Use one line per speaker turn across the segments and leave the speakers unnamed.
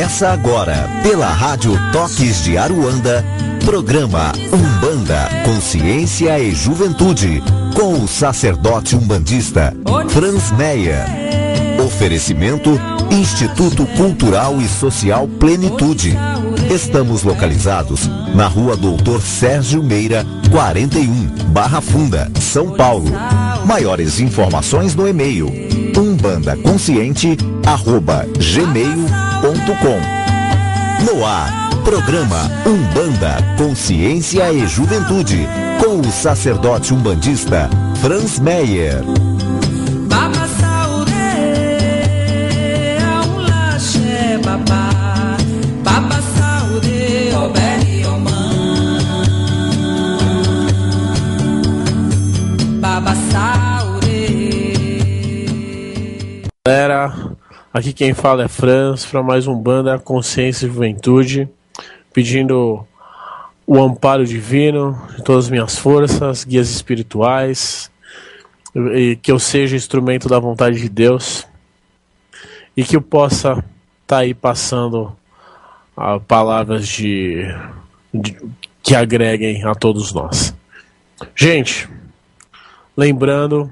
Começa agora, pela Rádio Toques de Aruanda, programa Umbanda, Consciência e Juventude, com o sacerdote umbandista Franz Meyer. Oferecimento Instituto Cultural e Social Plenitude. Estamos localizados na Rua Doutor Sérgio Meira, 41, Barra Funda, São Paulo. Maiores informações no e-mail umbandaconsciente@gmail.com. No ar, programa Umbanda, Consciência e Juventude, com o sacerdote umbandista Franz Meyer.
Galera, aqui quem fala é Franz, para mais Umbanda, Consciência e Juventude, pedindo o amparo divino de todas as minhas forças, guias espirituais, e que eu seja instrumento da vontade de Deus e que eu possa estar aí passando palavras que agreguem a todos nós. Gente, lembrando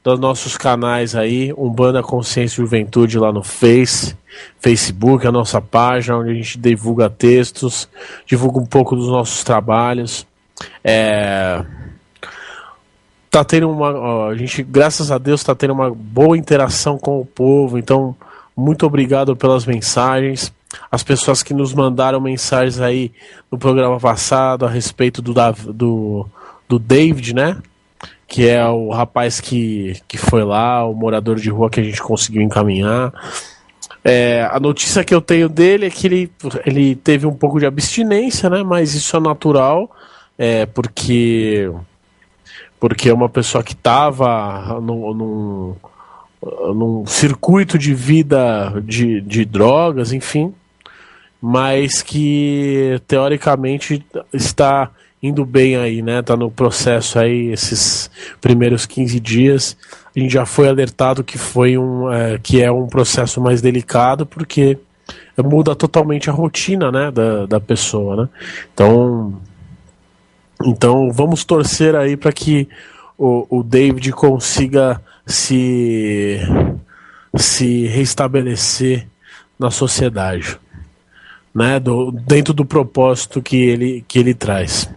dos nossos canais aí, Umbanda, Consciência e Juventude lá no Facebook, a nossa página, onde a gente divulga textos, divulga um pouco dos nossos trabalhos. Tá tendo a gente, graças a Deus, está tendo uma boa interação com o povo, então muito obrigado pelas mensagens. As pessoas que nos mandaram mensagens aí no programa passado a respeito do David, né? Que é o rapaz que foi lá, o morador de rua que a gente conseguiu encaminhar. A notícia que eu tenho dele é que ele teve um pouco de abstinência, né? Mas isso é natural, porque é uma pessoa que estava num circuito de vida de drogas, enfim, mas que teoricamente está indo bem aí, né? Tá no processo aí, esses primeiros 15 dias. A gente já foi alertado que que é um processo mais delicado, porque muda totalmente a rotina, né, da pessoa, né? Então vamos torcer aí para que o David consiga se restabelecer na sociedade, né? Dentro do propósito que ele traz.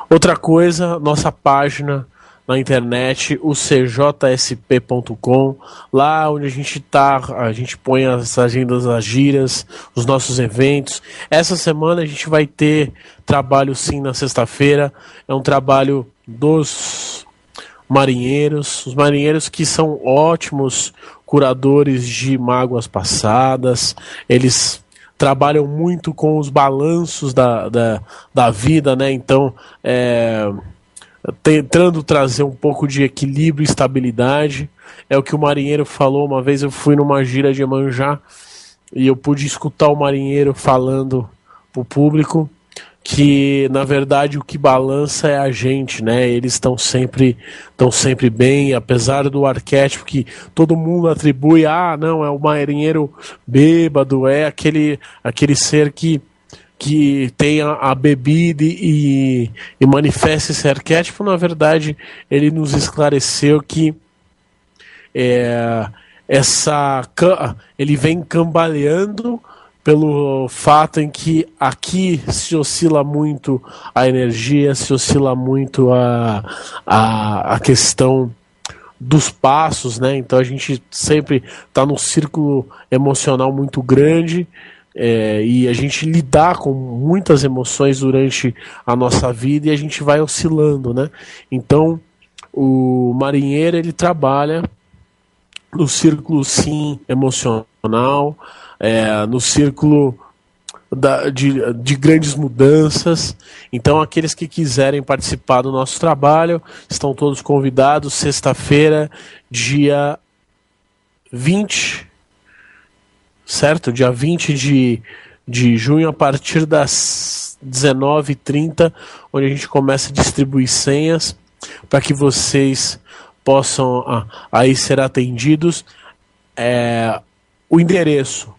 Outra coisa, nossa página na internet, o cjsp.com, lá onde a gente põe as agendas das giras, os nossos eventos. Essa semana a gente vai ter trabalho sim na sexta-feira, é um trabalho dos marinheiros, os marinheiros que são ótimos curadores de mágoas passadas, eles trabalham muito com os balanços da vida, né? Então, tentando trazer um pouco de equilíbrio e estabilidade. É o que o marinheiro falou. Uma vez eu fui numa gira de Iemanjá e eu pude escutar o marinheiro falando para o público que, na verdade, o que balança é a gente, né? Eles estão sempre bem, apesar do arquétipo que todo mundo atribui, não, é o marinheiro bêbado, é aquele ser que tem a bebida e manifesta esse arquétipo. Na verdade, ele nos esclareceu que ele vem cambaleando pelo fato em que aqui se oscila muito a energia, se oscila muito a questão dos passos, né? Então a gente sempre está num círculo emocional muito grande, e a gente lidar com muitas emoções durante a nossa vida e a gente vai oscilando, né? Então o marinheiro, ele trabalha no círculo sim emocional, no círculo de grandes mudanças. Então aqueles que quiserem participar do nosso trabalho estão todos convidados. Sexta-feira, dia 20, certo? Dia 20 de junho, a partir das 19h30, onde a gente começa a distribuir senhas para que vocês possam aí ser atendidos. o endereço: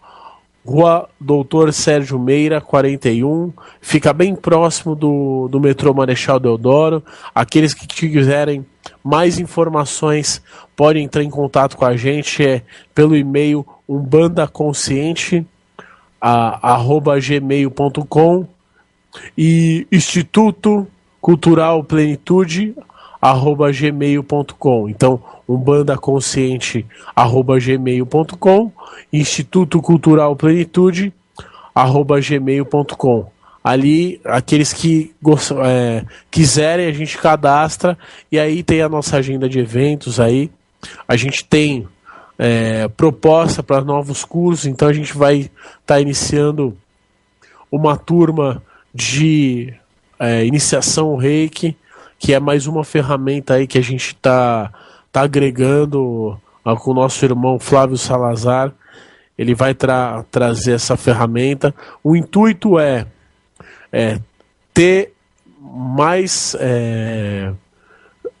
Rua Doutor Sérgio Meira, 41, fica bem próximo do metrô Marechal Deodoro. Aqueles que quiserem mais informações podem entrar em contato com a gente pelo e-mail umbandaconsciente@gmail.com e Instituto Cultural Plenitude @gmail.com. Então, umbandaconsciente@gmail.com, Instituto Cultural Plenitude @gmail.com. Ali, aqueles que quiserem, a gente cadastra, e aí tem a nossa agenda de eventos aí. A gente tem proposta para novos cursos, então a gente vai estar iniciando uma turma de iniciação ao Reiki, que é mais uma ferramenta aí que a gente está agregando com o nosso irmão Flávio Salazar. Ele vai trazer essa ferramenta. O intuito é ter mais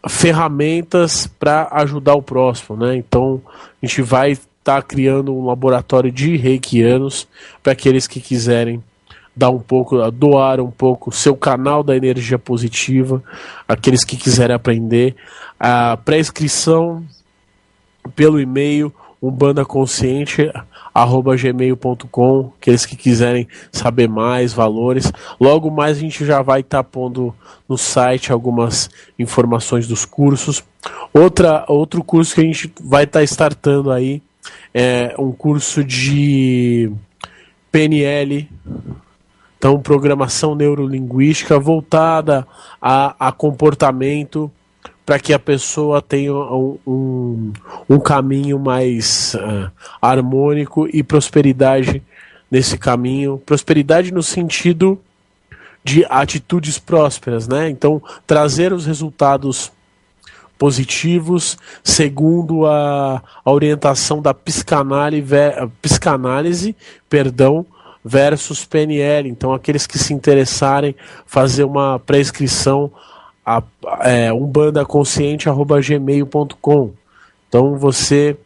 ferramentas para ajudar o próximo, né? Então a gente vai estar criando um laboratório de reikianos para aqueles que quiserem doar um pouco seu canal da energia positiva, aqueles que quiserem aprender. A pré-inscrição pelo e-mail umbandaconsciente@gmail.com, aqueles que quiserem saber mais valores. Logo mais a gente já vai estar pondo no site algumas informações dos cursos. Outro curso que a gente vai estar startando aí é um curso de PNL, então programação neurolinguística voltada a comportamento, para que a pessoa tenha um caminho mais harmônico e prosperidade nesse caminho. Prosperidade no sentido de atitudes prósperas, né? Então, trazer os resultados positivos segundo a orientação da psicanálise, versus PNL. Então, aqueles que se interessarem, fazer uma pré-inscrição umbandaconsciente@gmail.com. Então, você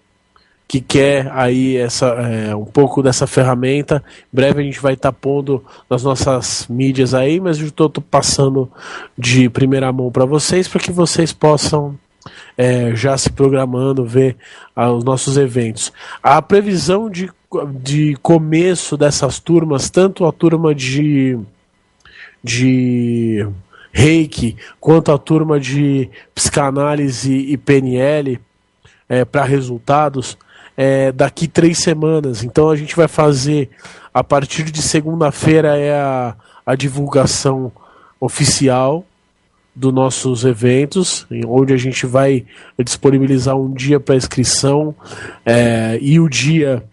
que quer aí um pouco dessa ferramenta, em breve a gente vai estar pondo nas nossas mídias aí, mas eu estou passando de primeira mão para vocês, para que vocês possam já se programando, ver os nossos eventos. A previsão de começo dessas turmas, tanto a turma de Reiki quanto a turma de psicanálise e PNL para resultados, daqui 3 semanas. Então a gente vai fazer, a partir de segunda-feira, a divulgação oficial dos nossos eventos, onde a gente vai disponibilizar um dia para inscrição, e o dia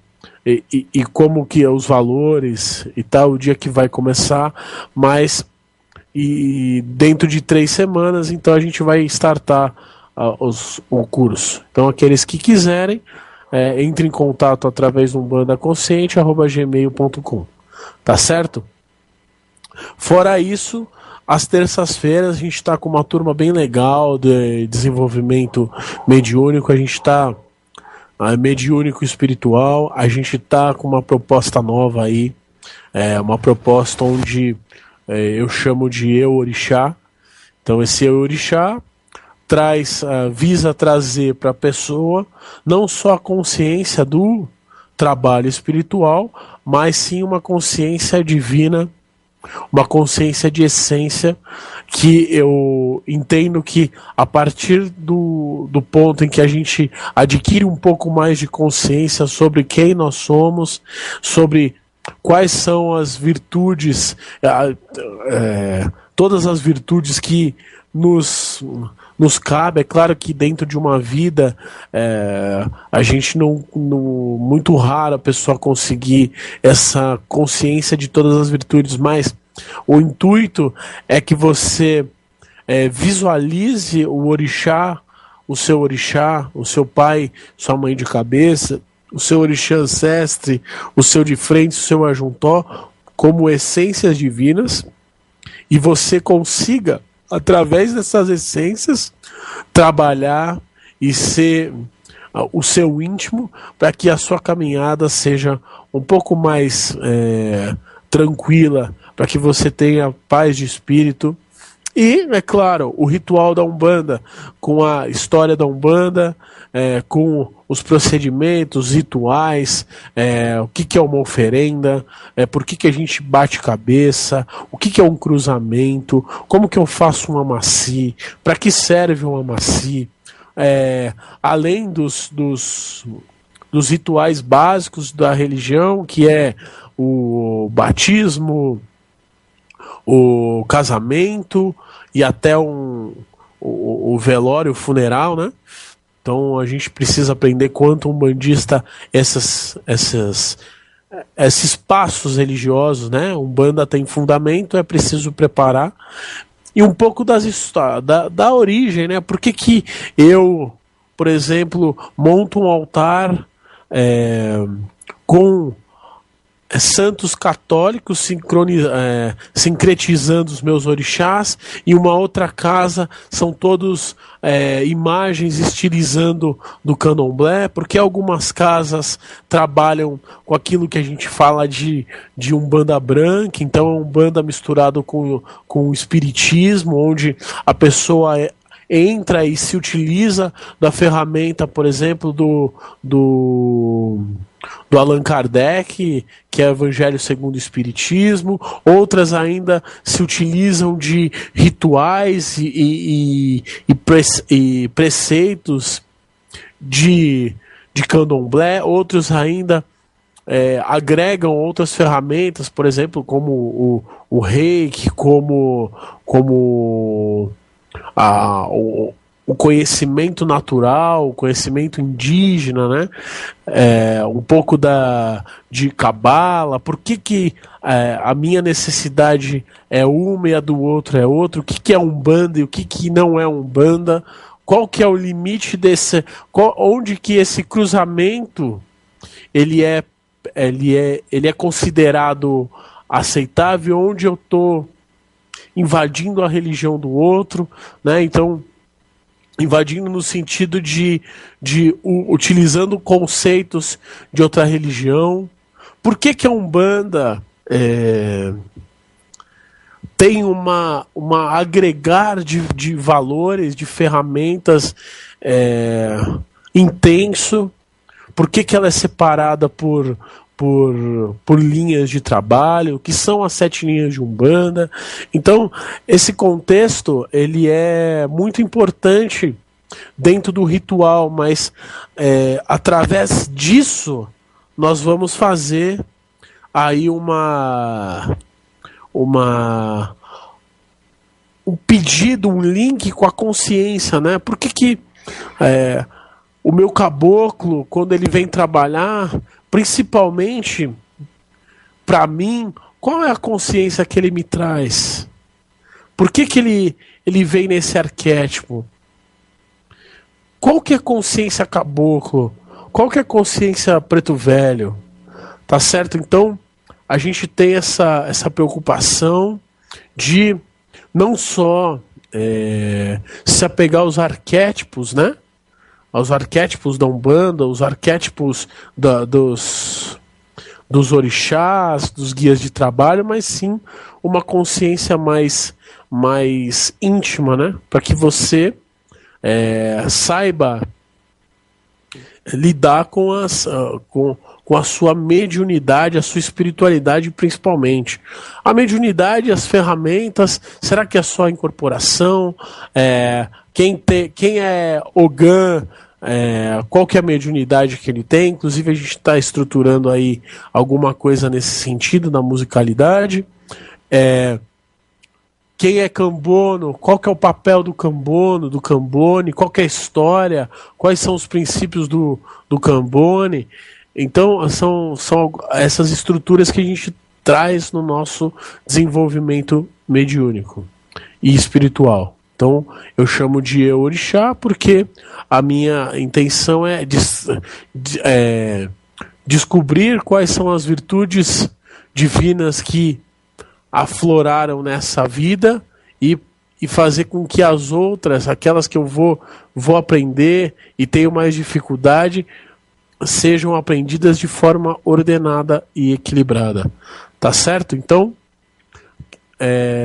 e como que os valores e tal, o dia que vai começar, mas dentro de 3 semanas, então a gente vai startar o curso. Então aqueles que quiserem, entre em contato através do umbandaconsciente@gmail.com, tá certo? Fora isso, às terças-feiras a gente está com uma turma bem legal de desenvolvimento mediúnico. A gente está mediúnico espiritual. A gente está com uma proposta nova aí, uma proposta onde eu chamo de Eu Orixá. Então esse Eu Orixá visa trazer para a pessoa não só a consciência do trabalho espiritual, mas sim uma consciência divina, uma consciência de essência, que eu entendo que a partir do ponto em que a gente adquire um pouco mais de consciência sobre quem nós somos, sobre quais são as virtudes, todas as virtudes que nos cabe. É claro que dentro de uma vida a gente muito raro a pessoa conseguir essa consciência de todas as virtudes, mas o intuito é que você visualize o orixá, o seu pai, sua mãe de cabeça, o seu orixá ancestre, o seu de frente, o seu ajuntó, como essências divinas, e você consiga, através dessas essências, trabalhar e ser o seu íntimo, para que a sua caminhada seja um pouco mais tranquila, para que você tenha paz de espírito. E, é claro, o ritual da Umbanda, com a história da Umbanda, com os procedimentos, rituais, o que é uma oferenda, por que a gente bate cabeça, o que é um cruzamento, como que eu faço um amaci, para que serve um amaci, além dos rituais básicos da religião, que é o batismo, o casamento e até o velório, o funeral, né? Então a gente precisa aprender quanto umbandista esses passos religiosos, né? Umbanda tem fundamento, é preciso preparar. E um pouco da origem, né? Por que eu, por exemplo, monto um altar com santos católicos sincretizando os meus orixás, e uma outra casa são todos imagens estilizando do candomblé, porque algumas casas trabalham com aquilo que a gente fala de umbanda branca, então é umbanda misturado com o espiritismo, onde a pessoa entra e se utiliza da ferramenta, por exemplo, do Allan Kardec, que é o Evangelho segundo o Espiritismo. Outras ainda se utilizam de rituais e preceitos de candomblé. Outros ainda agregam outras ferramentas, por exemplo, como o reiki, como o conhecimento natural, o conhecimento indígena, né? Um pouco de cabala. Por que a minha necessidade é uma e a do outro é outra? O que é umbanda e o que não é umbanda? Qual que é o limite onde que esse cruzamento ele é considerado aceitável, onde eu estou invadindo a religião do outro, né? Então, invadindo no sentido de utilizando conceitos de outra religião. Por que a Umbanda tem uma agregar de valores, de ferramentas intenso? Por que ela é separada por linhas de trabalho, que são as 7 linhas de Umbanda? Então, esse contexto ele é muito importante dentro do ritual, mas através disso nós vamos fazer aí um pedido, um link com a consciência, né? Por que o meu caboclo, quando ele vem trabalhar, principalmente para mim, qual é a consciência que ele me traz? Por que ele vem nesse arquétipo? Qual que é a consciência caboclo? Qual que é a consciência preto velho? Tá certo? Então, a gente tem essa preocupação de não só se apegar aos arquétipos, né? Aos arquétipos da Umbanda, os arquétipos dos orixás, dos guias de trabalho, mas sim uma consciência mais íntima, né? Para que você saiba lidar com a sua mediunidade, a sua espiritualidade principalmente. A mediunidade, as ferramentas, será que é só a incorporação? Quem é Ogã, qual que é a mediunidade que ele tem? Inclusive a gente está estruturando aí alguma coisa nesse sentido, na musicalidade. Quem é Cambono? Qual que é o papel do Cambono, do Cambone? Qual que é a história? Quais são os princípios do Cambone? Então são essas estruturas que a gente traz no nosso desenvolvimento mediúnico e espiritual. Então eu chamo de orixá porque a minha intenção é descobrir quais são as virtudes divinas que afloraram nessa vida e e fazer com que as outras, aquelas que eu vou aprender e tenho mais dificuldade, sejam aprendidas de forma ordenada e equilibrada. Tá certo? Então,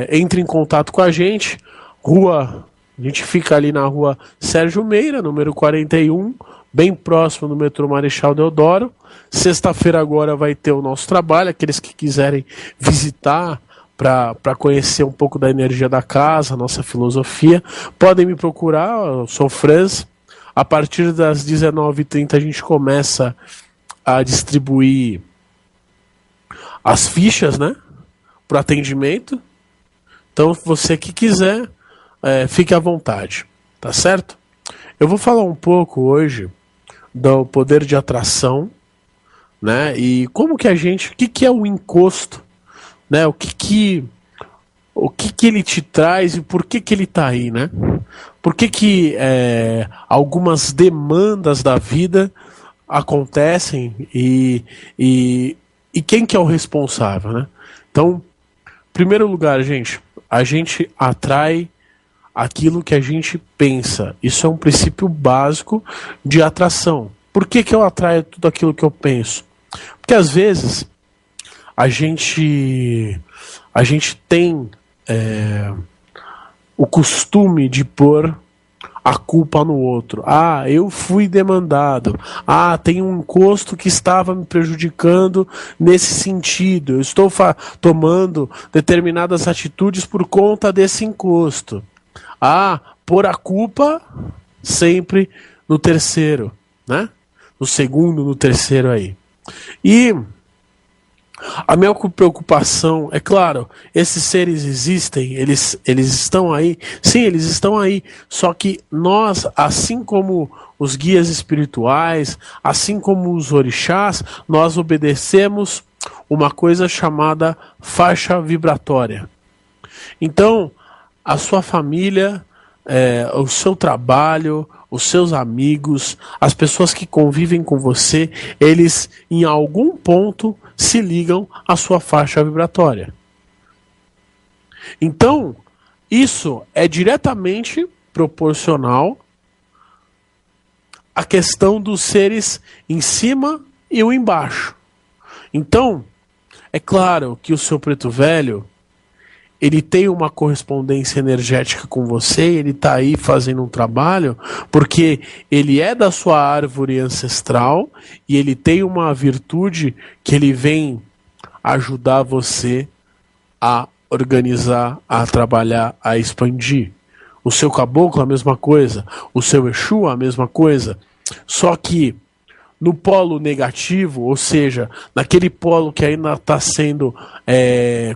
entre em contato com a gente. A gente fica ali na rua Sérgio Meira, número 41, bem próximo do metrô Marechal Deodoro. Sexta-feira agora vai ter o nosso trabalho. Aqueles que quiserem visitar para conhecer um pouco da energia da casa, nossa filosofia, podem me procurar. Eu sou Franz. A partir das 19h30 a gente começa a distribuir as fichas, né, para o atendimento. Então, você que quiser, fique à vontade, tá certo? Eu vou falar um pouco hoje do poder de atração, né? E como que o que é o encosto, né? O que ele te traz e por que ele tá aí, né? Por que algumas demandas da vida acontecem e quem que é o responsável, né? Então, em primeiro lugar, gente, a gente atrai aquilo que a gente pensa. Isso é um princípio básico de atração. Por que eu atraio tudo aquilo que eu penso? Porque às vezes a gente tem o costume de pôr a culpa no outro. Ah, eu fui demandado. Ah, tem um encosto que estava me prejudicando nesse sentido. Eu estou tomando determinadas atitudes por conta desse encosto. Ah, pôr a culpa sempre no terceiro, né? No segundo, no terceiro aí. E a minha preocupação, é claro, esses seres existem, eles estão aí, sim, eles estão aí, só que nós, assim como os guias espirituais, assim como os orixás, nós obedecemos uma coisa chamada faixa vibratória. Então, a sua família, o seu trabalho, os seus amigos, as pessoas que convivem com você, eles em algum ponto se ligam à sua faixa vibratória. Então, isso é diretamente proporcional à questão dos seres em cima e o embaixo. Então, é claro que o seu preto velho, ele tem uma correspondência energética com você, ele está aí fazendo um trabalho, porque ele é da sua árvore ancestral e ele tem uma virtude que ele vem ajudar você a organizar, a trabalhar, a expandir. O seu caboclo, a mesma coisa. O seu Exu, a mesma coisa. Só que no polo negativo, ou seja, naquele polo que ainda está sendo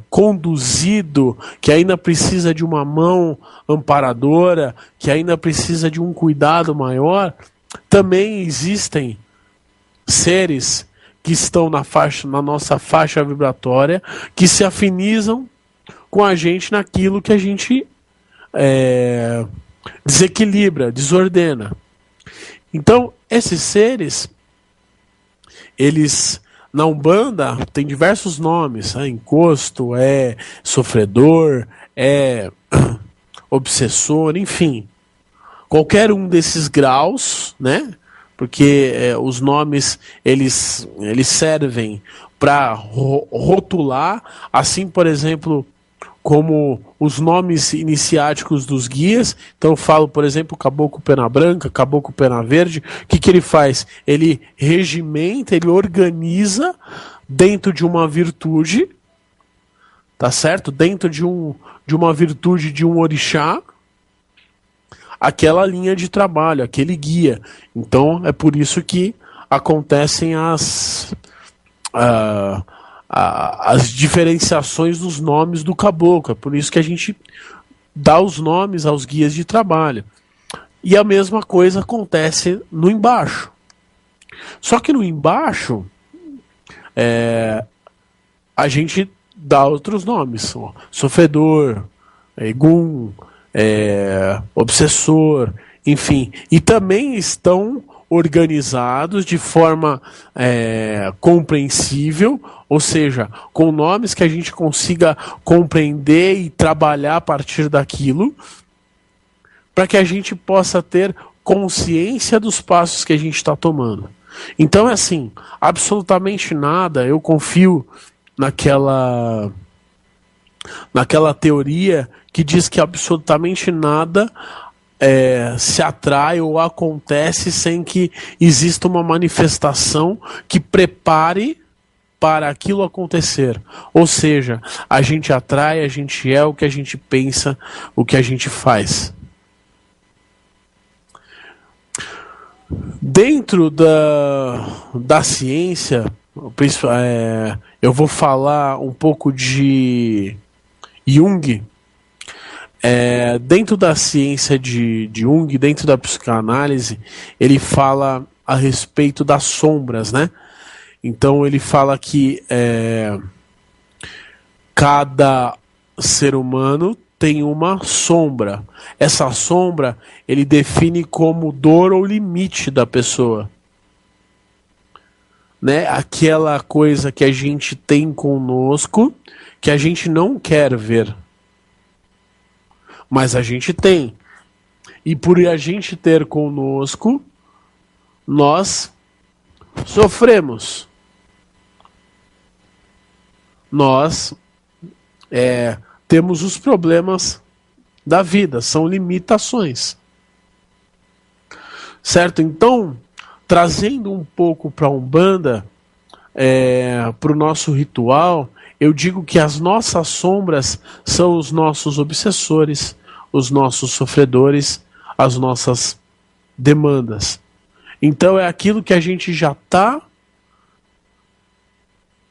conduzido, que ainda precisa de uma mão amparadora, que ainda precisa de um cuidado maior, também existem seres que estão na nossa faixa vibratória, que se afinizam com a gente naquilo que a gente desequilibra, desordena. Então, esses seres, eles, na Umbanda, tem diversos nomes, encosto, sofredor, obsessor, enfim. Qualquer um desses graus, né? Porque os nomes, eles servem para rotular, assim, por exemplo, como os nomes iniciáticos dos guias. Então eu falo, por exemplo, Caboclo Pena Branca, Caboclo Pena Verde. O que ele faz? Ele regimenta, ele organiza dentro de uma virtude, tá certo? Dentro de uma virtude de um orixá, aquela linha de trabalho, aquele guia. Então é por isso que acontecem as diferenciações dos nomes do caboclo. É por isso que a gente dá os nomes aos guias de trabalho. E a mesma coisa acontece no embaixo. Só que no embaixo a gente dá outros nomes. Sofredor, Egum, obsessor, enfim. E também estão organizados, de forma compreensível, ou seja, com nomes que a gente consiga compreender e trabalhar a partir daquilo, para que a gente possa ter consciência dos passos que a gente está tomando. Então é assim, absolutamente nada, eu confio naquela teoria que diz que absolutamente nada se atrai ou acontece sem que exista uma manifestação que prepare para aquilo acontecer. Ou seja, a gente atrai, a gente é o que a gente pensa, o que a gente faz. Dentro da ciência, eu vou falar um pouco de Jung. Dentro da ciência de Jung, dentro da psicanálise, ele fala a respeito das sombras, né? Então ele fala que cada ser humano tem uma sombra. Essa sombra ele define como dor ou limite da pessoa, né? Aquela coisa que a gente tem conosco que a gente não quer ver, mas a gente tem. E por a gente ter conosco, nós sofremos. Nós temos os problemas da vida, são limitações. Certo? Então, trazendo um pouco para a Umbanda, para o nosso ritual, eu digo que as nossas sombras são os nossos obsessores, os nossos sofredores, as nossas demandas. Então é aquilo que a gente já está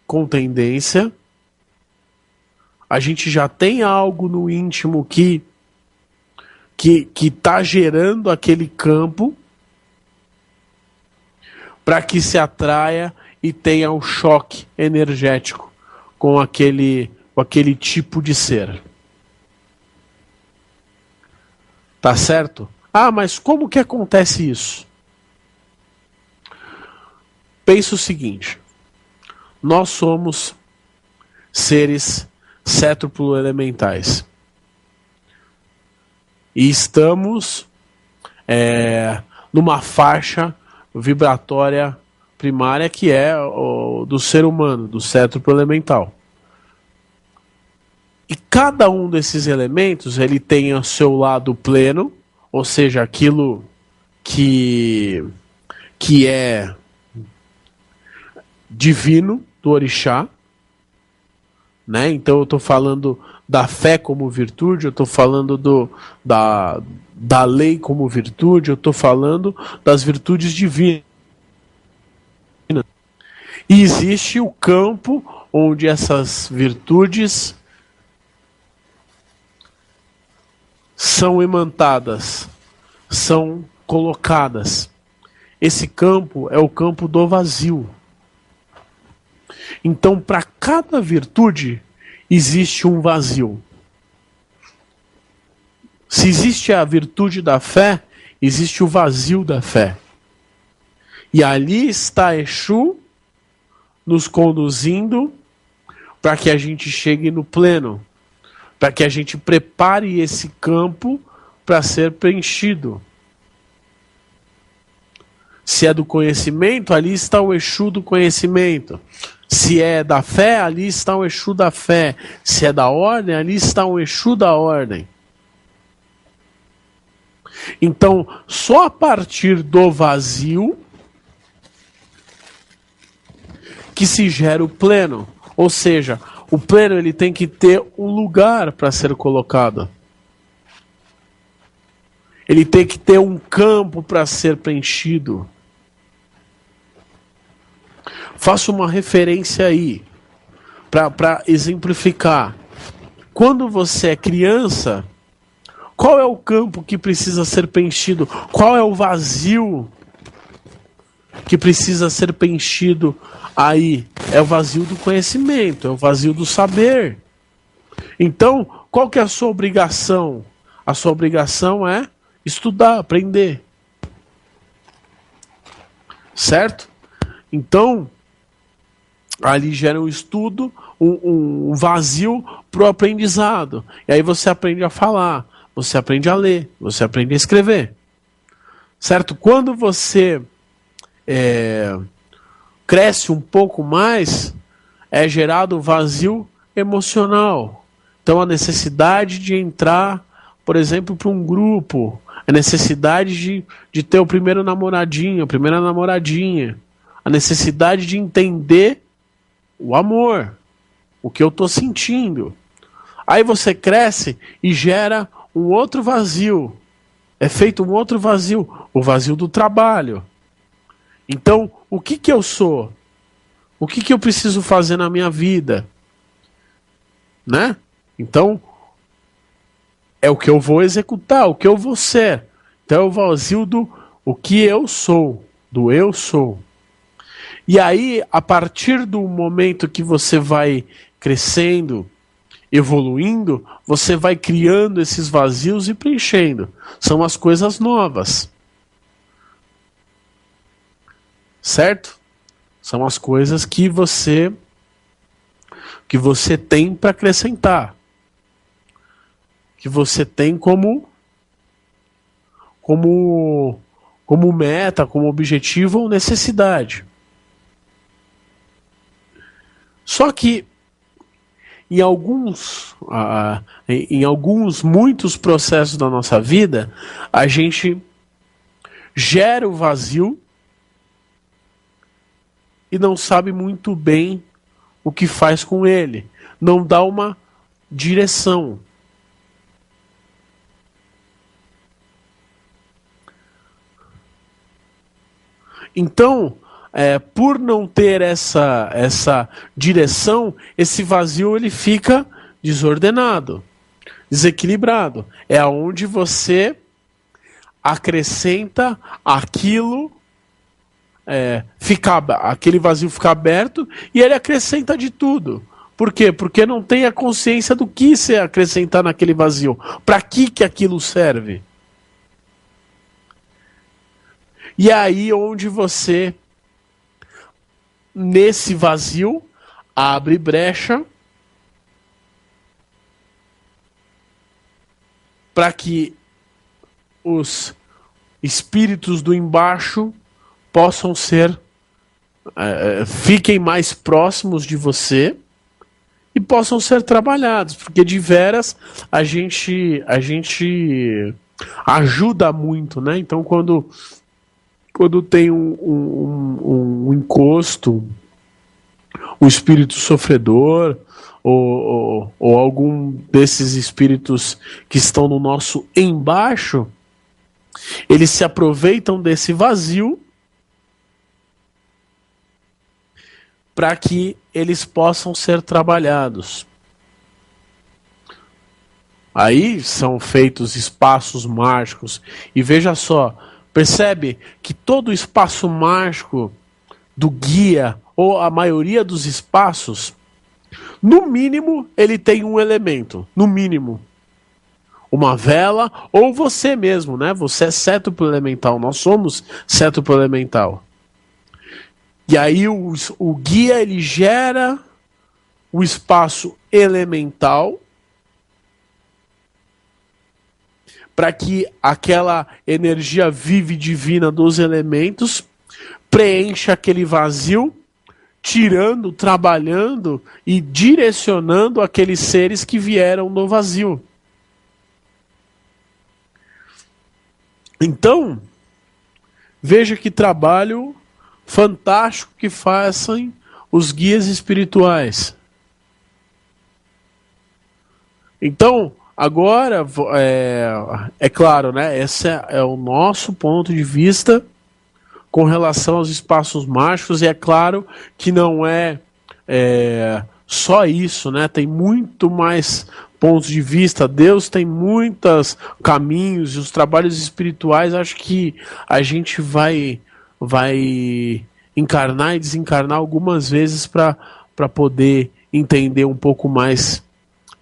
com tendência, a gente já tem algo no íntimo que está gerando aquele campo para que se atraia e tenha um choque energético com aquele tipo de ser. Tá certo? Ah, mas como que acontece isso? Pensa o seguinte: nós somos seres cétuplo-elementais e estamos numa faixa vibratória primária que é do ser humano, do cétuplo elemental. E cada um desses elementos ele tem o seu lado pleno, ou seja, aquilo que é divino do orixá, né? Então eu estou falando da fé como virtude, eu estou falando da lei como virtude, eu estou falando das virtudes divinas. E existe o campo onde essas virtudes são imantadas, são colocadas. Esse campo é o campo do vazio. Então, para cada virtude, existe um vazio. Se existe a virtude da fé, existe o vazio da fé. E ali está Exu nos conduzindo para que a gente chegue no pleno, para que a gente prepare esse campo para ser preenchido. Se é do conhecimento, ali está o Exu do conhecimento. Se é da fé, ali está o Exu da fé. Se é da ordem, ali está o Exu da ordem. Então, só a partir do vazio que se gera o pleno. Ou seja, o pleno ele tem que ter um lugar para ser colocado. Ele tem que ter um campo para ser preenchido. Faço uma referência aí, para exemplificar. Quando você é criança, qual é o campo que precisa ser preenchido? Qual é o vazio que precisa ser preenchido aí? É o vazio do conhecimento, é o vazio do saber. Então, qual que é a sua obrigação? A sua obrigação é estudar, aprender. certo? Então, ali gera um estudo, um vazio para o aprendizado. E aí você aprende a falar, você aprende a ler, você aprende a escrever. Certo? Quando você cresce um pouco mais, é gerado um vazio emocional. Então a necessidade de entrar, por exemplo, para um grupo, a necessidade de ter o primeiro namoradinho, a primeira namoradinha, a necessidade de entender o amor, o que eu estou sentindo. Aí você cresce e gera um outro vazio. É feito um outro vazio, o vazio do trabalho. Então, o que eu sou? O que eu preciso fazer na minha vida? Né? Então, é o que eu vou executar, o que eu vou ser. Então é o vazio do o que eu sou, do eu sou. E aí, a partir do momento que você vai crescendo, evoluindo, você vai criando esses vazios e preenchendo. São as coisas novas. Certo? São as coisas que você tem para acrescentar. Que você tem como meta, como objetivo ou necessidade. Só que muitos processos da nossa vida, a gente gera o vazio e não sabe muito bem o que faz com ele. Não dá uma direção. Então, por não ter essa direção, esse vazio ele fica desordenado, desequilibrado. É onde você acrescenta aquilo, aquele vazio fica aberto e ele acrescenta de tudo. Por quê? Porque não tem a consciência do que você acrescentar naquele vazio. Para que aquilo serve? E aí onde você, nesse vazio, abre brecha para que os espíritos do embaixo possam fiquem mais próximos de você e possam ser trabalhados, porque de veras a gente ajuda muito, né? Então quando tem um encosto, um espírito sofredor, ou algum desses espíritos que estão no nosso embaixo, eles se aproveitam desse vazio para que eles possam ser trabalhados. Aí são feitos espaços mágicos, e veja só, percebe que todo espaço mágico do guia, ou a maioria dos espaços, no mínimo ele tem um elemento, no mínimo. Uma vela, ou você mesmo, né? Você é cétuplo elemental, nós somos cétuplo elemental. E aí o guia ele gera o espaço elemental para que aquela energia viva e divina dos elementos preencha aquele vazio, tirando, trabalhando e direcionando aqueles seres que vieram do vazio. Então, veja que trabalho fantástico que fazem os guias espirituais. Então, agora, é claro, né? Esse é o nosso ponto de vista com relação aos espaços mágicos, e é claro que não é só isso, né? Tem muito mais pontos de vista. Deus tem muitos caminhos, e os trabalhos espirituais, acho que a gente vai encarnar e desencarnar algumas vezes para poder entender um pouco mais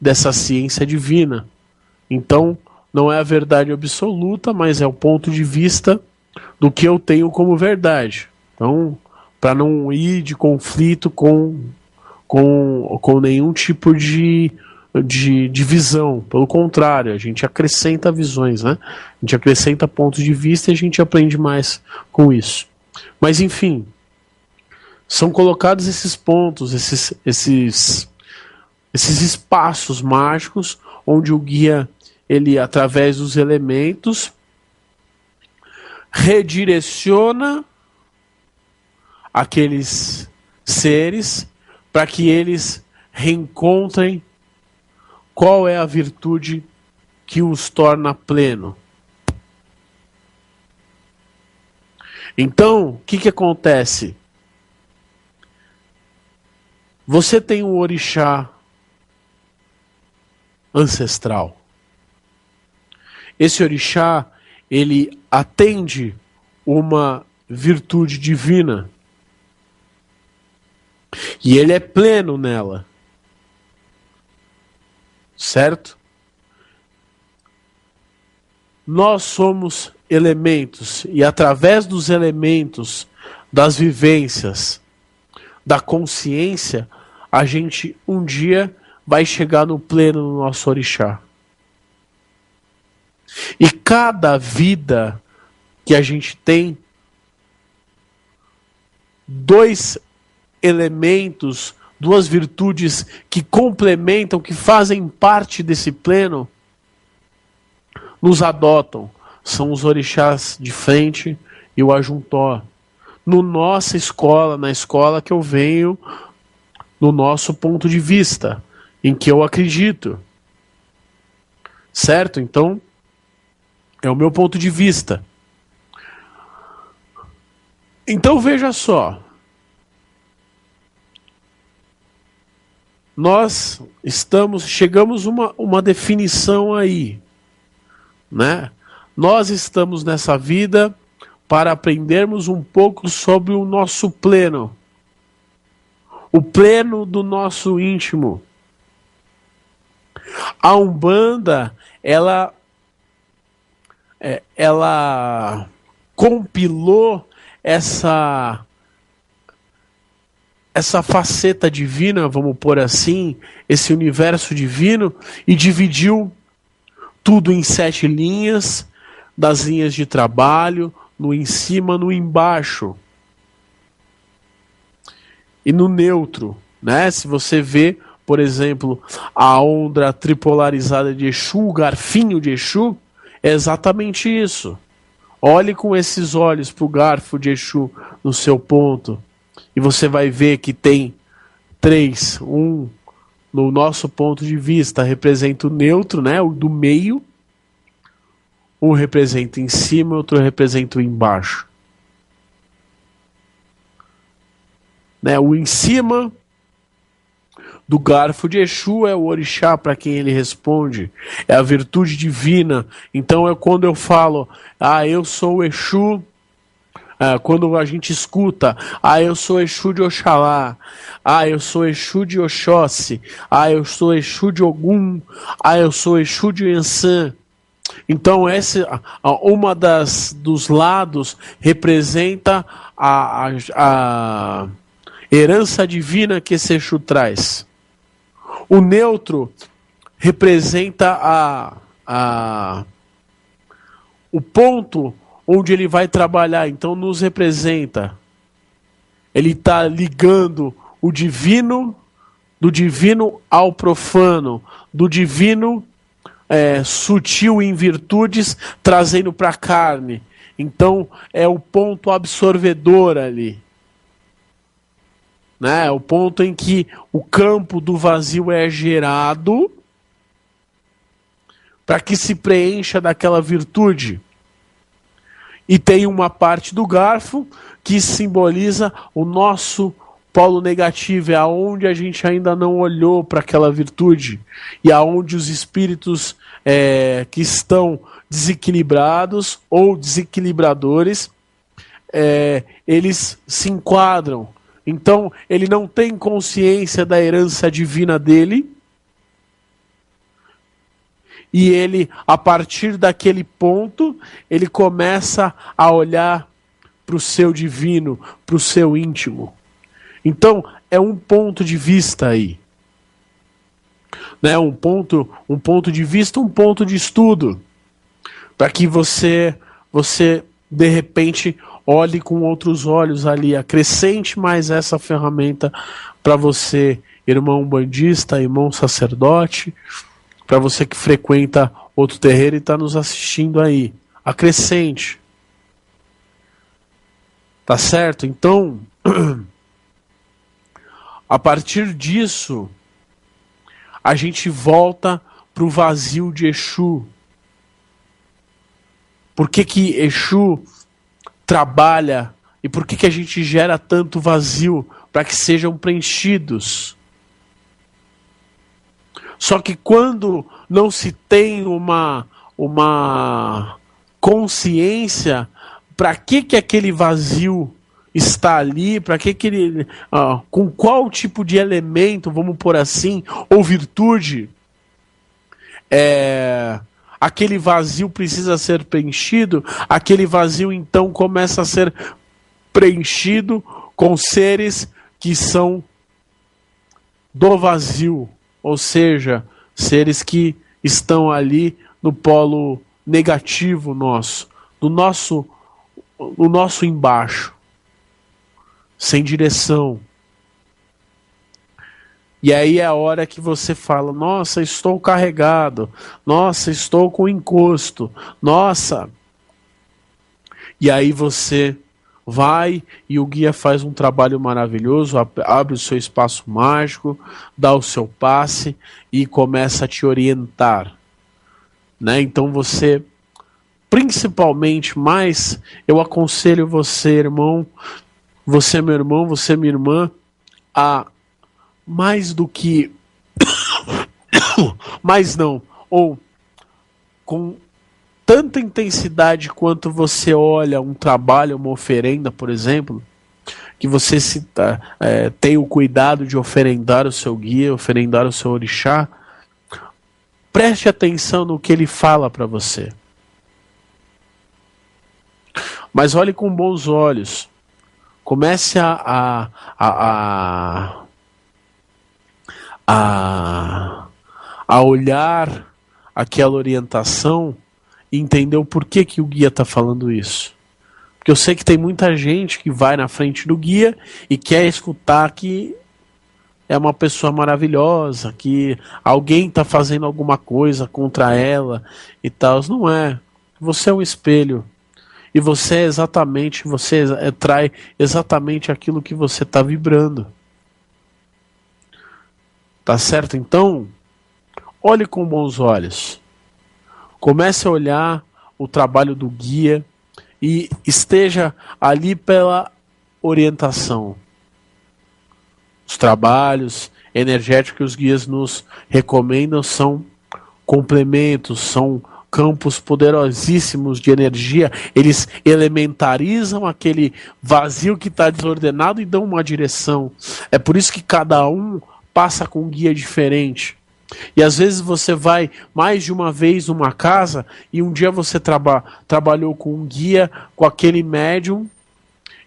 dessa ciência divina. Então, não é a verdade absoluta, mas é o ponto de vista do que eu tenho como verdade. Então, para não ir de conflito com nenhum tipo de visão. Pelo contrário, a gente acrescenta visões, né? A gente acrescenta pontos de vista e a gente aprende mais com isso. Mas, enfim, são colocados esses pontos, esses espaços mágicos, onde o guia, ele, através dos elementos, redireciona aqueles seres para que eles reencontrem qual é a virtude que os torna pleno. Então, o que acontece? Você tem um orixá ancestral. Esse orixá, ele atende uma virtude divina. E ele é pleno nela. Certo? Nós somos elementos, e através dos elementos, das vivências, da consciência, a gente um dia vai chegar no pleno no nosso orixá. E cada vida que a gente tem, dois elementos, duas virtudes que complementam, que fazem parte desse pleno, nos adotam. São os orixás de frente e o ajuntó. No nossa escola, na escola que eu venho, no nosso ponto de vista, em que eu acredito. Certo? Então, é o meu ponto de vista. Então veja só. Nós chegamos a uma definição aí, né? Nós estamos nessa vida para aprendermos um pouco sobre o nosso pleno. O pleno do nosso íntimo. A Umbanda, ela compilou essa faceta divina, vamos pôr assim, esse universo divino, e dividiu tudo em 7 linhas, das linhas de trabalho, no em cima, no embaixo. E no neutro, né? Se você vê, por exemplo, a onda tripolarizada de Exu, o garfinho de Exu, é exatamente isso. Olhe com esses olhos para o garfo de Exu no seu ponto. E você vai ver que tem 3. Um, no nosso ponto de vista, representa o neutro, né? O do meio. Um representa em cima, outro representa o embaixo. Né? O em cima do garfo de Exu é o orixá para quem ele responde. É a virtude divina. Então é quando eu falo, eu sou o Exu. Quando a gente escuta, eu sou Exu de Oxalá, eu sou Exu de Oxóssi, eu sou Exu de Ogum, eu sou Exu de Yansan. Então uma dos lados representa a herança divina que esse Exu traz. O neutro representa o ponto onde ele vai trabalhar, então nos representa. Ele está ligando o divino, do divino ao profano, do divino sutil em virtudes, trazendo para a carne. Então é o ponto absorvedor ali. Né? É o ponto em que o campo do vazio é gerado para que se preencha daquela virtude. E tem uma parte do garfo que simboliza o nosso polo negativo, é aonde a gente ainda não olhou para aquela virtude, e aonde os espíritos que estão desequilibrados ou desequilibradores, eles se enquadram. Então, ele não tem consciência da herança divina dele, e ele, a partir daquele ponto, ele começa a olhar para o seu divino, para o seu íntimo. Então, é um ponto de vista aí. Né? Um ponto de vista, um ponto de estudo. Para que você, de repente, olhe com outros olhos ali, acrescente mais essa ferramenta para você, irmão bandista, irmão sacerdote, para você que frequenta outro terreiro e está nos assistindo aí. Acrescente. Tá certo? Então, a partir disso, a gente volta para o vazio de Exu. Por que Exu trabalha e por que a gente gera tanto vazio? Para que sejam preenchidos. Só que quando não se tem uma consciência para que aquele vazio está ali, para que ele, com qual tipo de elemento, vamos pôr assim, ou virtude, aquele vazio precisa ser preenchido, aquele vazio então começa a ser preenchido com seres que são do vazio, ou seja, seres que estão ali no polo negativo nosso, no nosso embaixo, sem direção. E aí é a hora que você fala, nossa, estou carregado, nossa, estou com encosto, nossa. E aí você vai e o guia faz um trabalho maravilhoso, abre o seu espaço mágico, dá o seu passe e começa a te orientar. Né? Então você, principalmente, mais eu aconselho você, irmão, você, meu irmão, você, minha irmã, a mais do que mais não, ou com tanta intensidade quanto você olha um trabalho, uma oferenda, por exemplo, que você tem o cuidado de oferendar o seu guia, oferendar o seu orixá, preste atenção no que ele fala para você. Mas olhe com bons olhos. Comece a olhar aquela orientação e entender o porquê que o guia está falando isso. Porque eu sei que tem muita gente que vai na frente do guia e quer escutar que é uma pessoa maravilhosa, que alguém está fazendo alguma coisa contra ela e tal. Não é. Você é um espelho. E você atrai exatamente aquilo que você está vibrando. Tá certo? Então, olhe com bons olhos. Comece a olhar o trabalho do guia e esteja ali pela orientação. Os trabalhos energéticos que os guias nos recomendam são complementos, são campos poderosíssimos de energia. Eles elementarizam aquele vazio que está desordenado e dão uma direção. É por isso que cada um passa com um guia diferente. E às vezes você vai mais de uma vez numa casa e um dia você trabalhou com um guia, com aquele médium,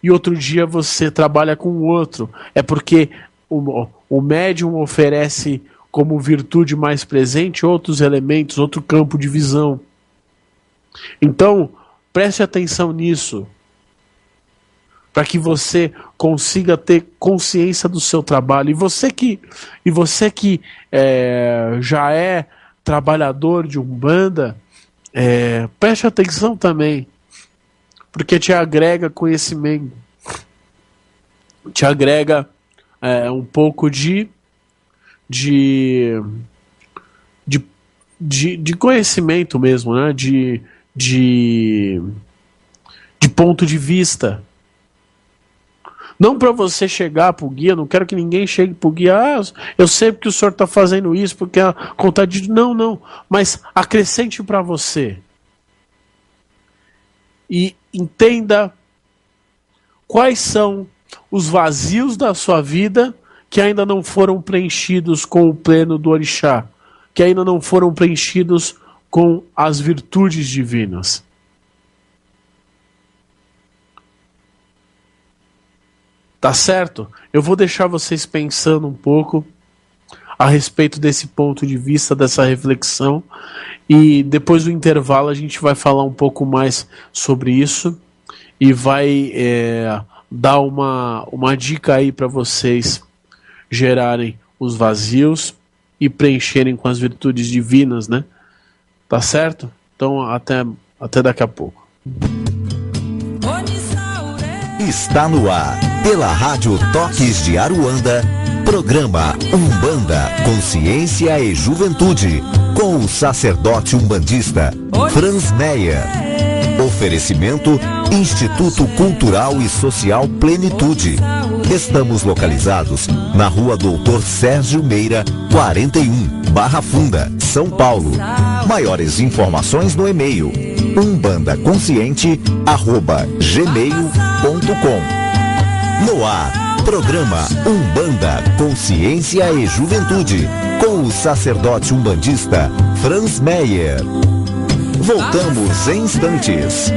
e outro dia você trabalha com outro. É porque o médium oferece como virtude mais presente outros elementos, outro campo de visão. Então, preste atenção nisso, para que você consiga ter consciência do seu trabalho. E você que já é trabalhador de Umbanda, preste atenção também, porque te agrega conhecimento, te agrega um pouco de conhecimento mesmo, né? de ponto de vista. Não para você chegar pro guia, não quero que ninguém chegue pro guia, eu sei porque o senhor está fazendo isso, porque a vontade de... Não, mas acrescente para você. E entenda quais são os vazios da sua vida que ainda não foram preenchidos com o pleno do orixá, que ainda não foram preenchidos com as virtudes divinas. Tá certo? Eu vou deixar vocês pensando um pouco a respeito desse ponto de vista, dessa reflexão, e depois do intervalo a gente vai falar um pouco mais sobre isso e vai dar uma dica aí para vocês gerarem os vazios e preencherem com as virtudes divinas, né? Tá certo? Então até daqui a pouco.
Está no ar, pela Rádio Toques de Aruanda, programa Umbanda, Consciência e Juventude, com o sacerdote umbandista Franz Meyer. Oferecimento Instituto Cultural e Social Plenitude. Estamos localizados na Rua Doutor Sérgio Meira, 41, Barra Funda, São Paulo. Maiores informações no e-mail umbandaconsciente@gmail.com. No ar, programa Umbanda, Consciência e Juventude, com o sacerdote umbandista Franz Meyer. Voltamos em instantes.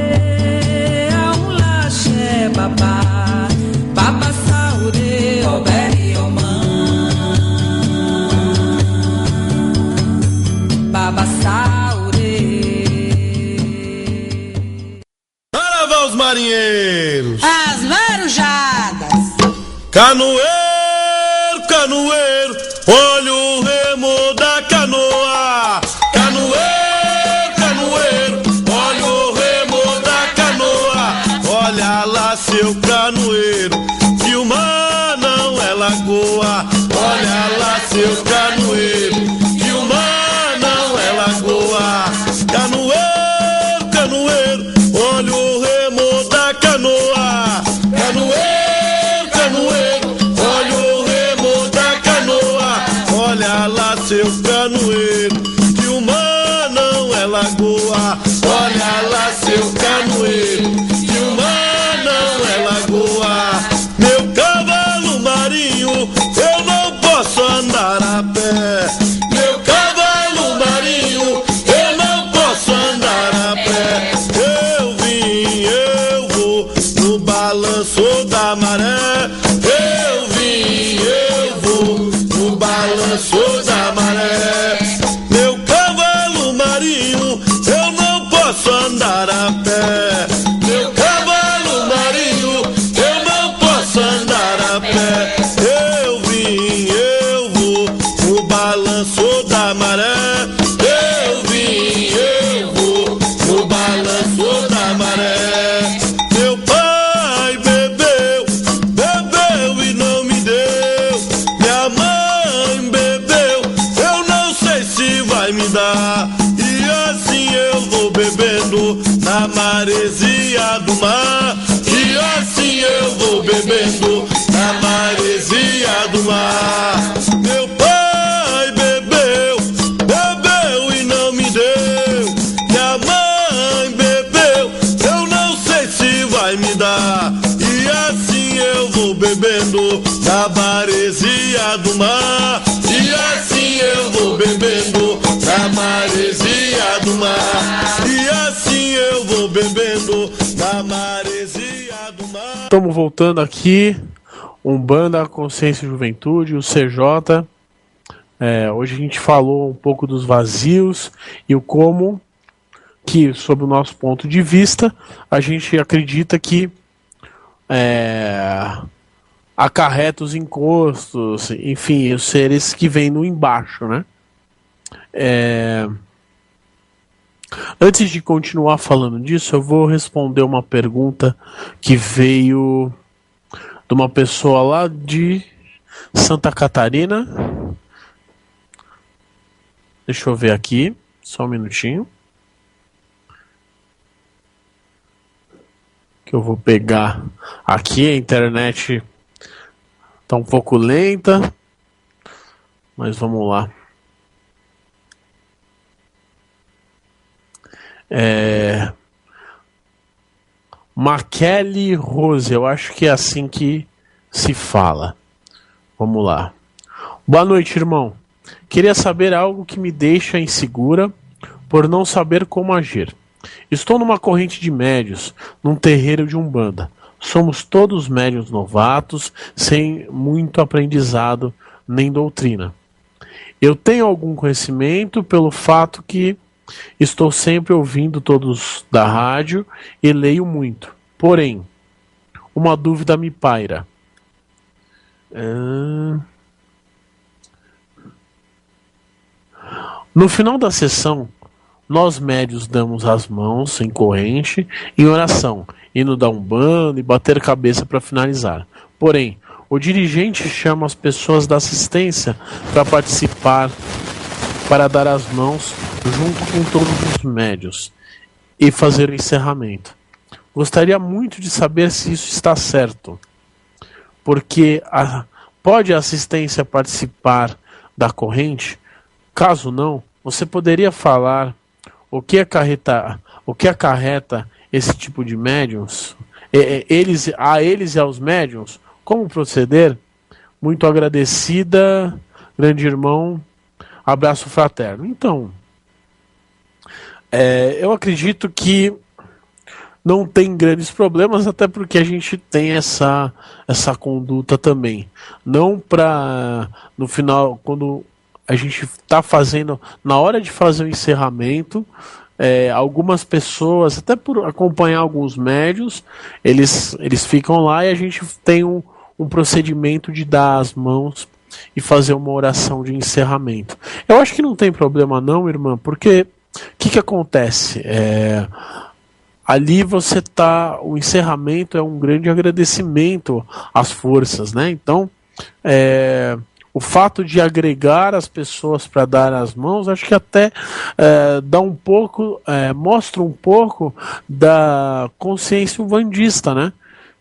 Para vá os marinheiros,
as marujadas,
canoeiro, canoeiro, olha o remo da canoa. Canoeiro, canoeiro, olha o remo da canoa. Olha lá seu canoeiro, que o mar não é lagoa. Olha lá seu canoeiro, que o mar não é lagoa. Canoeiro, canoeiro, olha o remo da canoa. Canoeiro, canoeiro, olha o remo da canoa. Olha lá seu canoeiro, que o mar não é lagoa. Olha lá seu canoeiro, que o mar não é lagoa. Meu cavalo marinho, eu não posso andar a pé. Meu cavalo marinho, eu não posso andar a pé. Eu vim, eu vou no balanço da maré. Eu vim, eu vou no balanço da maré. Meu cavalo marinho, eu não posso andar a pé. Meu cavalo marinho, eu não posso andar a pé. Eu vim, eu vou no balanço da maré. Eu vim, eu vou no balanço da maré. Meu pai bebeu, bebeu e não me deu. Minha mãe bebeu, eu não sei se vai me dar. E assim eu vou bebendo na maresia do mar. E assim eu vou bebendo na maresia do mar. Meu pai bebeu, bebeu e não me deu. Minha mãe bebeu, eu não sei se vai me dar. E assim eu vou bebendo na maresia do mar. E assim eu vou bebendo na maresia do mar. E assim eu vou bebendo na maresia do mar.
Estamos voltando aqui, Umbanda, Consciência e Juventude, o CJ. Hoje a gente falou um pouco dos vazios e o como que, sob o nosso ponto de vista, a gente acredita que acarreta os encostos, enfim, os seres que vêm no embaixo, né? Antes de continuar falando disso, eu vou responder uma pergunta que veio de uma pessoa lá de Santa Catarina. Deixa eu ver aqui, só um minutinho. Que eu vou pegar aqui, a internet tá um pouco lenta, mas vamos lá. Maquele Rose, eu acho que é assim que se fala. Vamos lá. Boa noite, irmão. Queria saber algo que me deixa insegura por não saber como agir. Estou numa corrente de médios, num terreiro de Umbanda. somos todos médiuns novatos, sem muito aprendizado nem doutrina. Eu tenho algum conhecimento pelo fato que estou sempre ouvindo todos da rádio e leio muito. Porém, uma dúvida me paira. No final da sessão, nós médios damos as mãos em corrente em oração, indo dar um banho e bater cabeça para finalizar. Porém, o dirigente chama as pessoas da assistência para participar, para dar as mãos junto com todos os médios e fazer o encerramento. Gostaria muito de saber se isso está certo, porque pode a assistência participar da corrente? Caso não, você poderia falar o que acarreta esse tipo de médiuns? A eles e aos médiuns, como proceder? Muito agradecida, grande irmão, abraço fraterno. Então, eu acredito que não tem grandes problemas, até porque a gente tem essa conduta também. Não para, no final, quando a gente está fazendo, na hora de fazer o encerramento, algumas pessoas, até por acompanhar alguns médios, eles ficam lá e a gente tem um procedimento de dar as mãos e fazer uma oração de encerramento. Eu acho que não tem problema não, irmã, porque o que acontece? Ali o encerramento é um grande agradecimento às forças, né? Então, o fato de agregar as pessoas para dar as mãos, acho que até dá um pouco, mostra um pouco da consciência umbandista, né?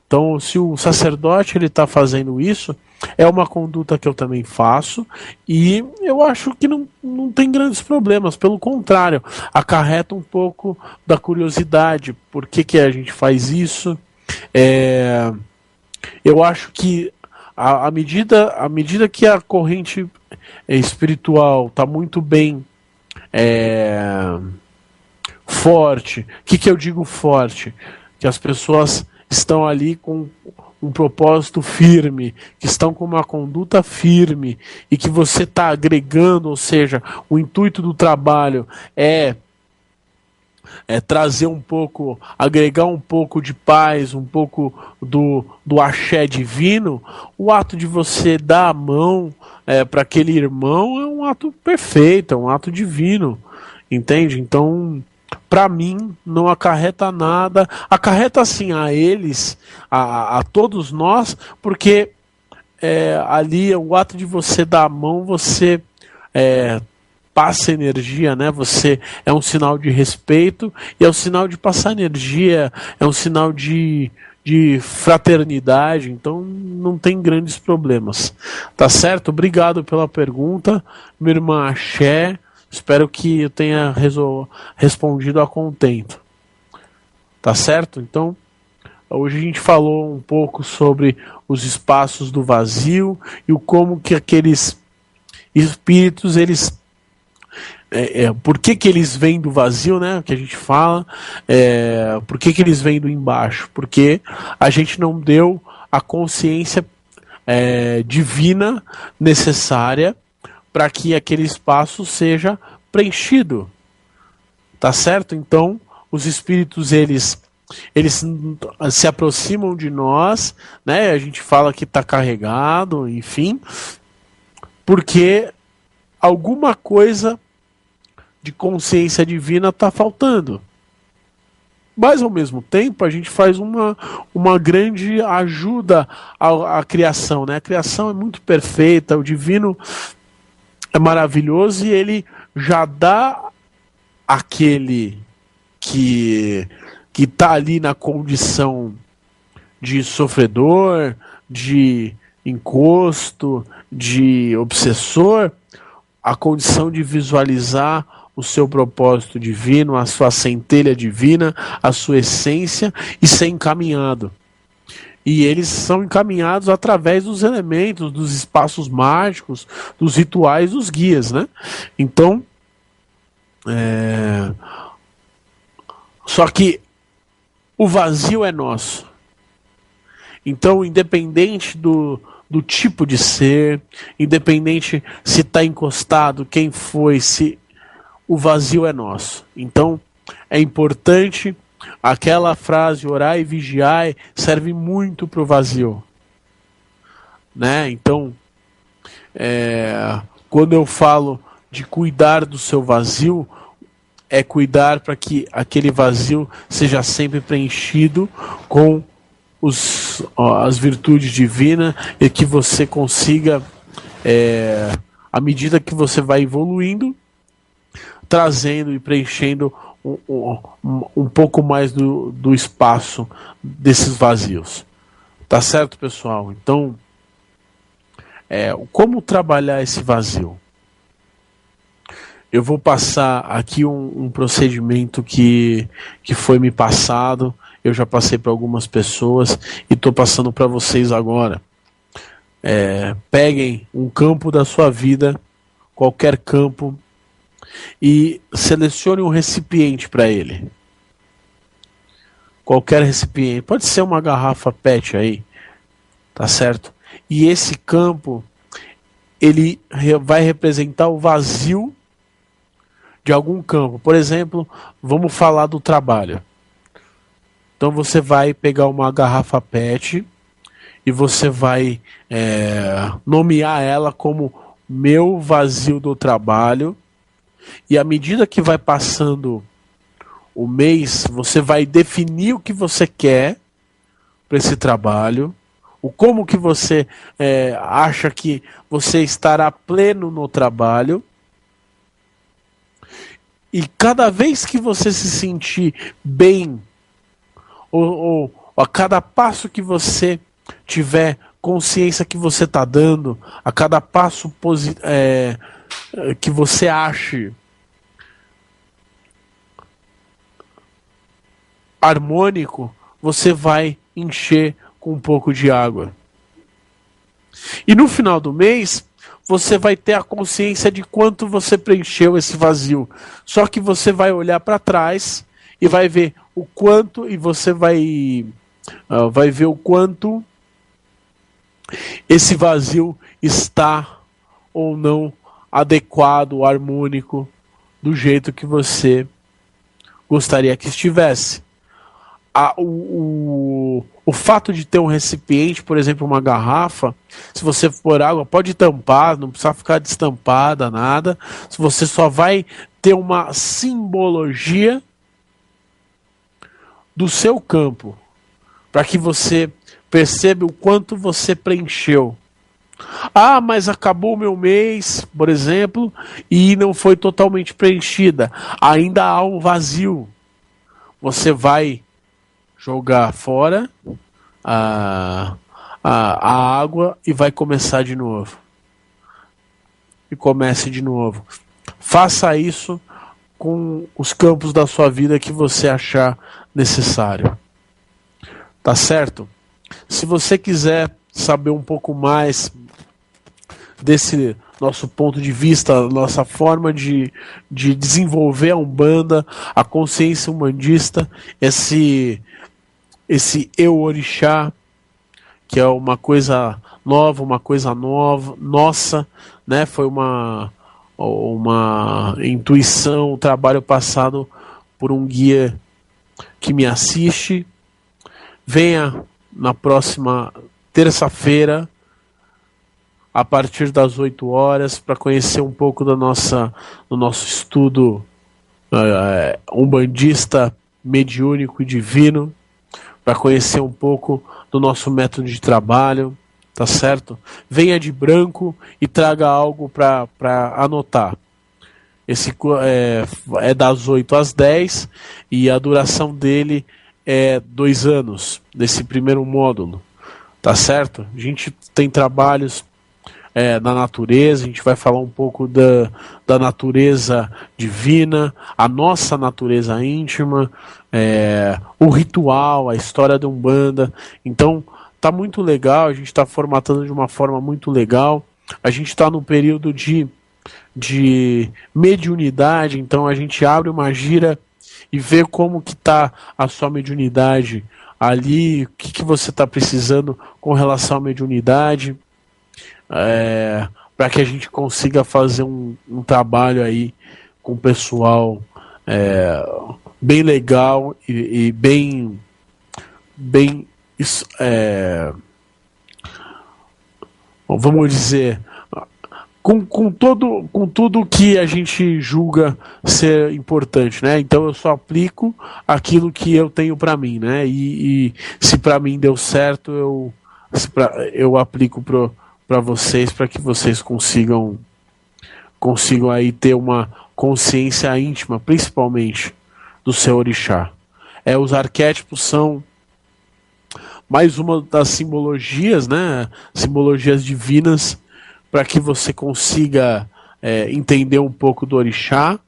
Então, se o sacerdote ele está fazendo isso, é uma conduta que eu também faço e eu acho que não tem grandes problemas, pelo contrário, acarreta um pouco da curiosidade, por que a gente faz isso. Eu acho que à medida que a corrente espiritual está muito bem forte, o que eu digo forte? Que as pessoas estão ali com um propósito firme, que estão com uma conduta firme e que você está agregando, ou seja, o intuito do trabalho é trazer um pouco, agregar um pouco de paz, um pouco do axé divino. O ato de você dar a mão para aquele irmão é um ato perfeito, é um ato divino, entende? Então, para mim, não acarreta nada, acarreta assim a eles, a todos nós, porque ali o ato de você dar a mão, você passa energia, né? Você é um sinal de respeito e é um sinal de passar energia, é um sinal de fraternidade, então não tem grandes problemas. Tá certo? Obrigado pela pergunta, minha irmã Axé. Espero que eu tenha respondido a contento. Tá certo? Então, hoje a gente falou um pouco sobre os espaços do vazio e o como que aqueles espíritos, eles por que eles vêm do vazio, né? Que a gente fala, por que eles vêm do embaixo? Porque a gente não deu a consciência divina necessária para que aquele espaço seja preenchido, tá certo? Então, os espíritos eles se aproximam de nós, né? A gente fala que está carregado, enfim, porque alguma coisa de consciência divina está faltando. Mas ao mesmo tempo a gente faz uma grande ajuda à criação, né? A criação é muito perfeita, o divino é maravilhoso e ele já dá aquele que está ali na condição de sofredor, de encosto, de obsessor, a condição de visualizar o seu propósito divino, a sua centelha divina, a sua essência e ser encaminhado. E eles são encaminhados através dos elementos, dos espaços mágicos, dos rituais, dos guias, né? Então, só que o vazio é nosso. Então, independente do tipo de ser, independente se está encostado, quem foi, se o vazio é nosso. Então, é importante, aquela frase, orai e vigiai, serve muito para o vazio. Né? Então, quando eu falo de cuidar do seu vazio, é cuidar para que aquele vazio seja sempre preenchido com as virtudes divinas e que você consiga, à medida que você vai evoluindo, trazendo e preenchendo um pouco mais do espaço desses vazios. Tá certo, pessoal? Então, como trabalhar esse vazio? Eu vou passar aqui um procedimento que foi me passado. Eu já passei para algumas pessoas e estou passando para vocês agora. Peguem um campo da sua vida, qualquer campo, e selecione um recipiente para ele. Qualquer recipiente. Pode ser uma garrafa PET aí, tá certo? E esse campo, ele vai representar o vazio de algum campo. Por exemplo, vamos falar do trabalho. Então você vai pegar uma garrafa PET e você vai nomear ela como meu vazio do trabalho. E à medida que vai passando o mês, você vai definir o que você quer para esse trabalho, como que você acha que você estará pleno no trabalho. E cada vez que você se sentir bem, ou a cada passo que você tiver consciência que você está dando, a cada passo que você ache harmônico, você vai encher com um pouco de água. E no final do mês, você vai ter a consciência de quanto você preencheu esse vazio. Só que você vai olhar para trás e vai ver o quanto, e você vai ver o quanto esse vazio está ou não adequado, harmônico, do jeito que você gostaria que estivesse. O fato de ter um recipiente, por exemplo, uma garrafa, se você for água, pode tampar, não precisa ficar destampada, nada. Se você só vai ter uma simbologia do seu campo, para que você perceba o quanto você preencheu. Ah, mas acabou o meu mês, por exemplo, e não foi totalmente preenchida. Ainda há um vazio. Você vai jogar fora a água e vai começar de novo. E comece de novo. Faça isso com os campos da sua vida que você achar necessário. Tá certo? Se você quiser saber um pouco mais desse nosso ponto de vista, nossa forma de desenvolver a Umbanda, a consciência umbandista, esse eu orixá, que é uma coisa nova, nossa, né? Foi uma intuição, um trabalho passado por um guia que me assiste. Venha na próxima terça-feira, a partir das 8 horas, para conhecer um pouco do nosso estudo umbandista, mediúnico e divino, para conhecer um pouco do nosso método de trabalho, tá certo? Venha de branco e traga algo para anotar. Esse é das 8 às 10 e a duração dele é 2 anos, desse primeiro módulo, tá certo? A gente tem trabalhos na natureza, a gente vai falar um pouco da natureza divina, a nossa natureza íntima, o ritual, a história da Umbanda. Então tá muito legal, a gente está formatando de uma forma muito legal. A gente está no período de mediunidade, então a gente abre uma gira e vê como que está a sua mediunidade ali o que você está precisando com relação à mediunidade, para que a gente consiga fazer um trabalho aí com o pessoal bem legal e bem vamos dizer, com tudo que a gente julga ser importante, né? Então eu só aplico aquilo que eu tenho para mim, né? E se para mim deu certo, eu aplico para vocês, para que vocês consigam aí ter uma consciência íntima, principalmente do seu orixá. Os arquétipos são mais uma das simbologias, né? Simbologias divinas, para que você consiga entender um pouco do orixá,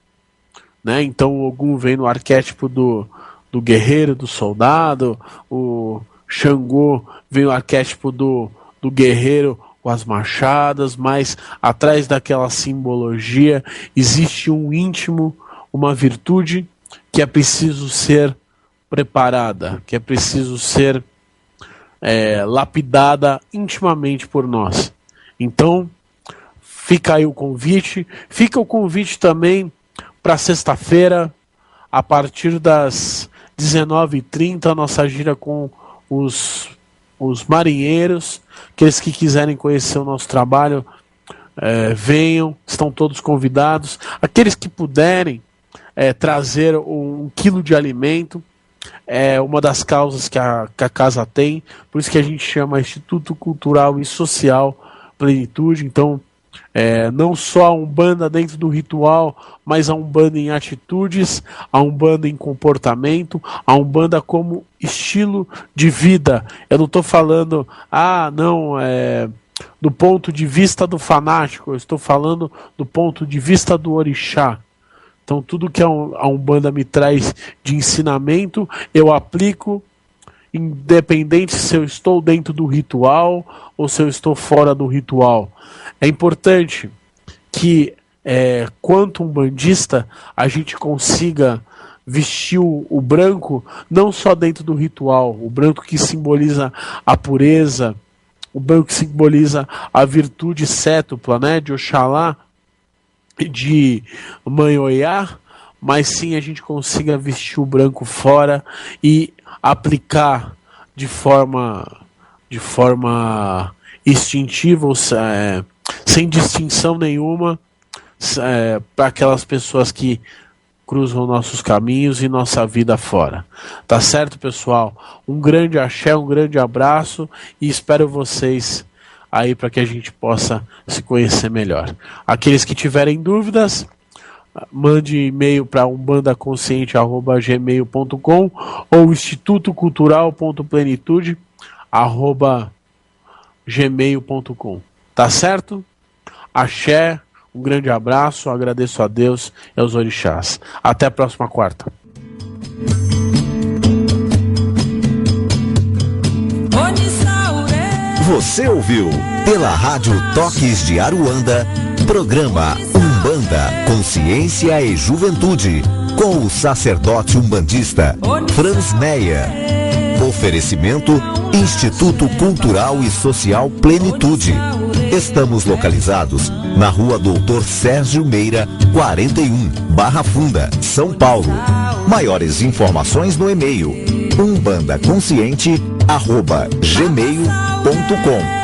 né? Então o Ogum vem no arquétipo do guerreiro, do soldado, o Xangô vem no arquétipo do guerreiro com as machadas, mas atrás daquela simbologia existe um íntimo, uma virtude que é preciso ser preparada, que é preciso ser lapidada intimamente por nós. Então, fica aí o convite. Fica o convite também para sexta-feira, a partir das 19h30, a nossa gira com os marinheiros. Aqueles que quiserem conhecer o nosso trabalho, venham, estão todos convidados. Aqueles que puderem trazer 1 quilo de alimento, é uma das causas que a casa tem, por isso que a gente chama Instituto Cultural e Social Plenitude. Então, não só a Umbanda dentro do ritual, mas a Umbanda em atitudes, a Umbanda em comportamento, a Umbanda como estilo de vida. Eu não estou falando, do ponto de vista do fanático, eu estou falando do ponto de vista do orixá. Então tudo que a Umbanda me traz de ensinamento, eu aplico, independente se eu estou dentro do ritual ou se eu estou fora do ritual. É importante que, quanto umbandista, a gente consiga vestir o branco não só dentro do ritual, o branco que simboliza a pureza, o branco que simboliza a virtude cétupla, né, de Oxalá, de Mãe Oiá, mas sim a gente consiga vestir o branco fora e aplicar de forma instintiva, sem distinção nenhuma, para aquelas pessoas que cruzam nossos caminhos e nossa vida fora. Tá certo, pessoal? Um grande axé, um grande abraço e espero vocês aí para que a gente possa se conhecer melhor. Aqueles que tiverem dúvidas, mande e-mail para umbandaconsciente@gmail.com ou institutocultural.plenitude@gmail.com. Tá certo? Axé, um grande abraço, agradeço a Deus e aos orixás. Até a próxima quarta.
Você ouviu pela Rádio Toques de Aruanda, programa Umbanda, Consciência e Juventude, com o sacerdote umbandista Franz Meyer. Oferecimento Instituto Cultural e Social Plenitude. Estamos localizados na Rua Doutor Sérgio Meira, 41, Barra Funda, São Paulo. Maiores informações no e-mail umbandaconsciente@gmail.com.